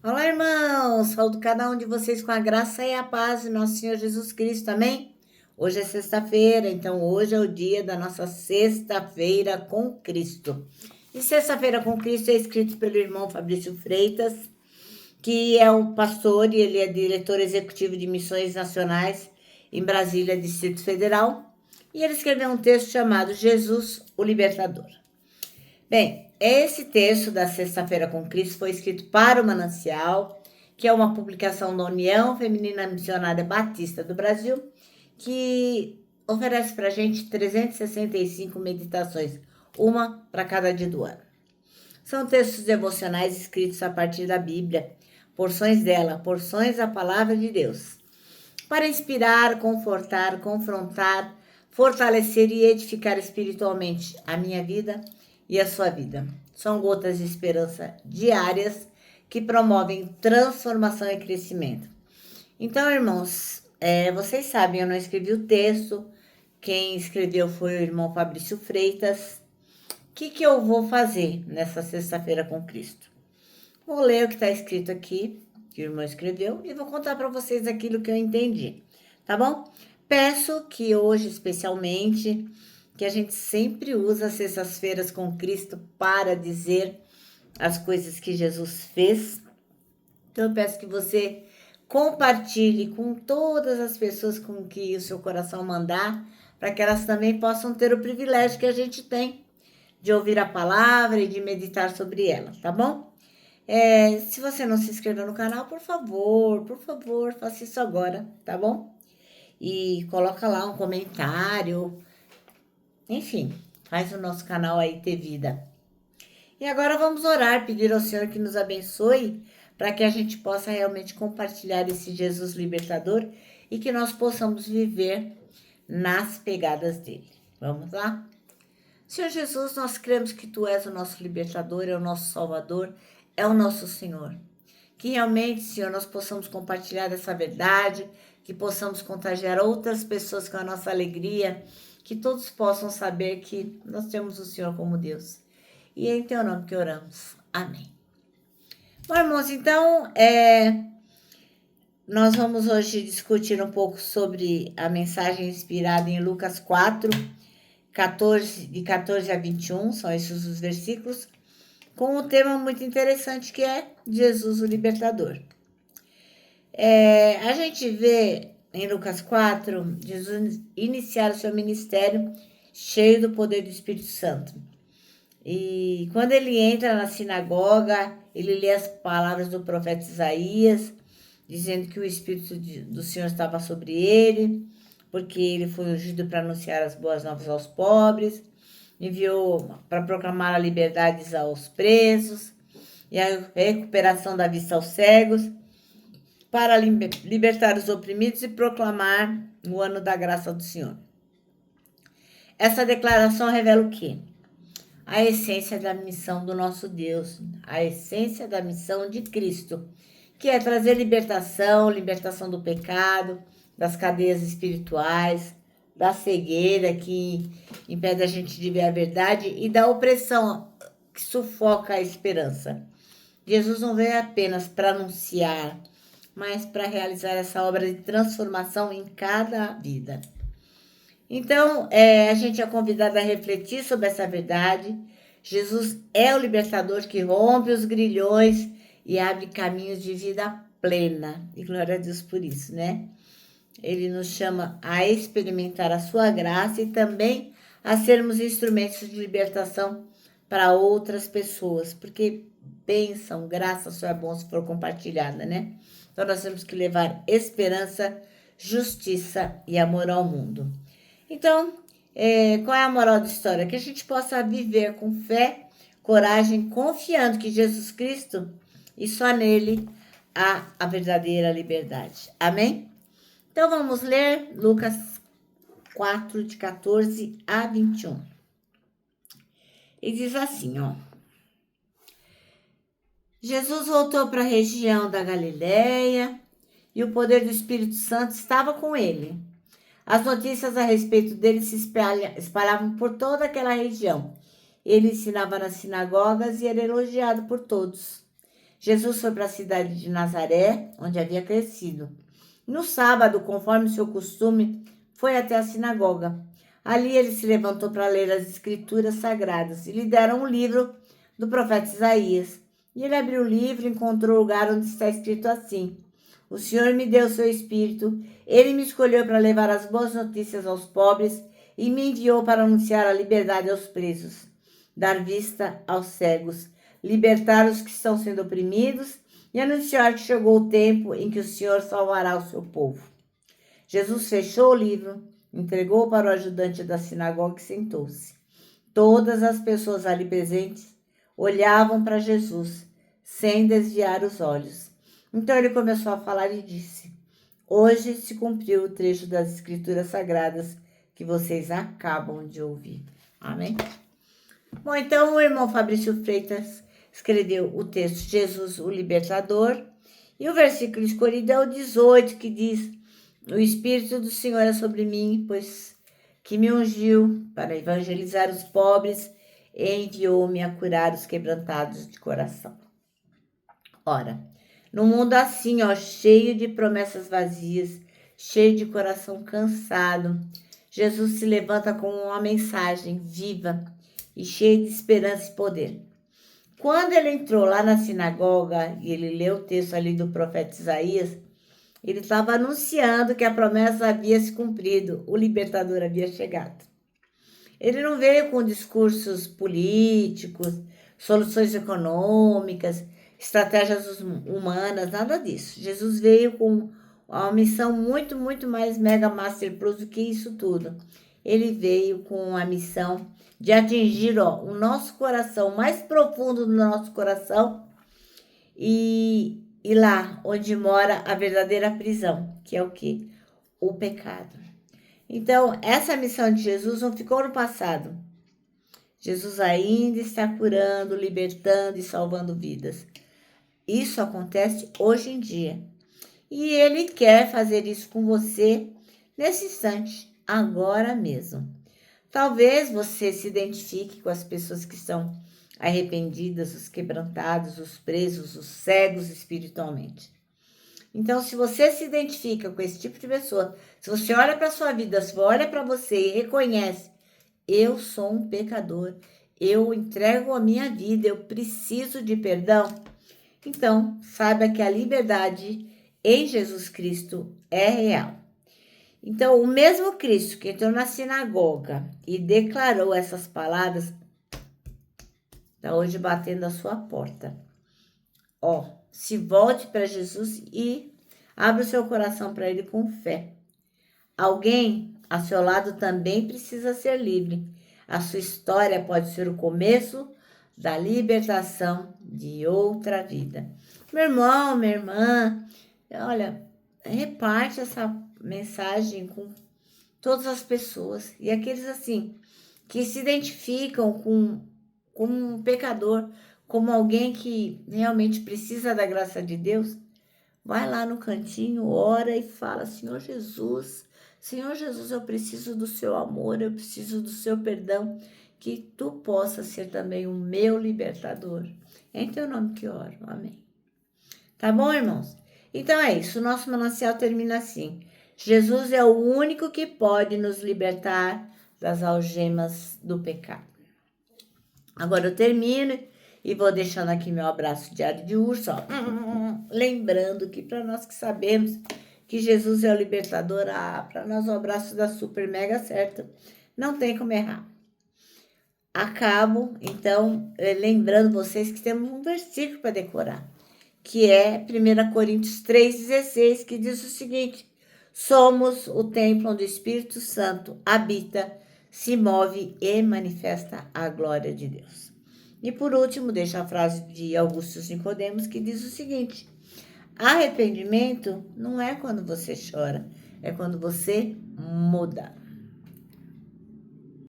Olá, irmãos! Saúdo cada um de vocês com a graça e a paz de nosso Senhor Jesus Cristo, amém? Hoje é sexta-feira, então hoje é o dia da nossa Sexta-feira com Cristo. E Sexta-feira com Cristo é escrito pelo irmão Fabrício Freitas, que é um pastor e ele é diretor executivo de missões nacionais em Brasília, Distrito Federal. E ele escreveu um texto chamado Jesus, o Libertador. Bem, esse texto da Sexta-feira com Cristo foi escrito para o Manancial, que é uma publicação da União Feminina Missionária Batista do Brasil, que oferece para a gente 365 meditações, uma para cada dia do ano. São textos devocionais escritos a partir da Bíblia, porções dela, porções da Palavra de Deus, para inspirar, confortar, confrontar, fortalecer e edificar espiritualmente a minha vida e a sua vida. São gotas de esperança diárias que promovem transformação e crescimento. Então, irmãos, vocês sabem, eu não escrevi o texto, quem escreveu foi o irmão Fabrício Freitas. O que eu vou fazer nessa Sexta-feira com Cristo? Vou ler o que está escrito aqui, que o irmão escreveu, e vou contar para vocês aquilo que eu entendi, tá bom? Peço que hoje, especialmente, que a gente sempre usa as sextas-feiras com Cristo para dizer as coisas que Jesus fez. Então, eu peço que você compartilhe com todas as pessoas com que o seu coração mandar, para que elas também possam ter o privilégio que a gente tem de ouvir a palavra e de meditar sobre ela, tá bom? Se você não se inscreveu no canal, por favor, faça isso agora, tá bom? E coloca lá um comentário, enfim, faz o nosso canal aí ter vida. E agora vamos orar, pedir ao Senhor que nos abençoe, para que a gente possa realmente compartilhar esse Jesus libertador e que nós possamos viver nas pegadas dele. Vamos lá? Senhor Jesus, nós cremos que Tu és o nosso libertador, é o nosso salvador, é o nosso Senhor. Que realmente, Senhor, nós possamos compartilhar dessa verdade, que possamos contagiar outras pessoas com a nossa alegria, que todos possam saber que nós temos o Senhor como Deus. E é em Teu nome que oramos. Amém. Bom, irmãos, então, nós vamos hoje discutir um pouco sobre a mensagem inspirada em Lucas 4, de 14 a 21, são esses os versículos, com um tema muito interessante que é Jesus o Libertador. A gente vê em Lucas 4, Jesus iniciar o seu ministério cheio do poder do Espírito Santo. E quando ele entra na sinagoga, ele lê as palavras do profeta Isaías, dizendo que o Espírito do Senhor estava sobre ele, porque ele foi ungido para anunciar as boas novas aos pobres, enviou para proclamar a liberdade aos presos e a recuperação da vista aos cegos, para libertar os oprimidos e proclamar o ano da graça do Senhor. Essa declaração revela o quê? A essência da missão do nosso Deus, a essência da missão de Cristo, que é trazer libertação do pecado, das cadeias espirituais, da cegueira que impede a gente de ver a verdade e da opressão que sufoca a esperança. Jesus não veio apenas para anunciar, mas para realizar essa obra de transformação em cada vida. Então, a gente é convidado a refletir sobre essa verdade. Jesus é o libertador que rompe os grilhões e abre caminhos de vida plena. E glória a Deus por isso, né? Ele nos chama a experimentar a sua graça e também a sermos instrumentos de libertação para outras pessoas, porque bênção, graça só é bom se for compartilhada, né? Então nós temos que levar esperança, justiça e amor ao mundo. Então, qual é a moral da história? Que a gente possa viver com fé, coragem, confiando que Jesus Cristo e só nele há a verdadeira liberdade. Amém? Então vamos ler Lucas 4, de 14 a 21. E diz assim, ó. Jesus voltou para a região da Galileia e o poder do Espírito Santo estava com ele. As notícias a respeito dele se espalhavam por toda aquela região. Ele ensinava nas sinagogas e era elogiado por todos. Jesus foi para a cidade de Nazaré, onde havia crescido. No sábado, conforme seu costume, foi até a sinagoga. Ali ele se levantou para ler as escrituras sagradas e lhe deram um livro do profeta Isaías. E ele abriu o livro e encontrou o lugar onde está escrito assim: O Senhor me deu seu espírito, ele me escolheu para levar as boas notícias aos pobres e me enviou para anunciar a liberdade aos presos, dar vista aos cegos, libertar os que estão sendo oprimidos e anunciar que chegou o tempo em que o Senhor salvará o seu povo. Jesus fechou o livro, entregou para o ajudante da sinagoga e sentou-se. Todas as pessoas ali presentes olhavam para Jesus, sem desviar os olhos. Então ele começou a falar e disse: Hoje se cumpriu o trecho das Escrituras Sagradas que vocês acabam de ouvir. Amém? Bom, então o irmão Fabrício Freitas escreveu o texto Jesus, o Libertador, e o versículo escolhido é o 18, que diz: O Espírito do Senhor é sobre mim, pois que me ungiu para evangelizar os pobres e enviou-me a curar os quebrantados de coração. Ora, no mundo assim, cheio de promessas vazias, cheio de coração cansado, Jesus se levanta com uma mensagem viva e cheia de esperança e poder. Quando ele entrou lá na sinagoga e ele leu o texto ali do profeta Isaías, ele estava anunciando que a promessa havia se cumprido, o libertador havia chegado. Ele não veio com discursos políticos, soluções econômicas, estratégias humanas, nada disso. Jesus veio com uma missão muito, muito mais mega master plus do que isso tudo. Ele veio com a missão de atingir o nosso coração, mais profundo do nosso coração, e lá onde mora a verdadeira prisão, que é o quê? O pecado. Então, essa missão de Jesus não ficou no passado. Jesus ainda está curando, libertando e salvando vidas. Isso acontece hoje em dia. E ele quer fazer isso com você nesse instante, agora mesmo. Talvez você se identifique com as pessoas que estão arrependidas, os quebrantados, os presos, os cegos espiritualmente. Então, se você se identifica com esse tipo de pessoa, se você olha para a sua vida, se você olha para você e reconhece: eu sou um pecador, eu entrego a minha vida, eu preciso de perdão, então saiba que a liberdade em Jesus Cristo é real. Então, o mesmo Cristo que entrou na sinagoga e declarou essas palavras, está hoje batendo a sua porta. Se volte para Jesus e abra o seu coração para Ele com fé. Alguém a seu lado também precisa ser livre. A sua história pode ser o começo da libertação de outra vida. Meu irmão, minha irmã, olha, reparte essa mensagem com todas as pessoas. E aqueles assim, que se identificam com um pecador, como alguém que realmente precisa da graça de Deus, vai lá no cantinho, ora e fala: Senhor Jesus, eu preciso do seu amor, eu preciso do seu perdão, que tu possa ser também o meu libertador. É em teu nome que oro, amém. Tá bom, irmãos? Então é isso, o nosso manancial termina assim: Jesus é o único que pode nos libertar das algemas do pecado. Agora eu termino e vou deixando aqui meu abraço diário de urso, lembrando que para nós que sabemos que Jesus é o libertador, para nós o abraço dá super mega certo, não tem como errar. Acabo, então, lembrando vocês que temos um versículo para decorar, que é 1 Coríntios 3,16, que diz o seguinte: somos o templo onde o Espírito Santo habita, se move e manifesta a glória de Deus. E por último, deixo a frase de Augusto Nicodemos, que diz o seguinte: arrependimento não é quando você chora, é quando você muda.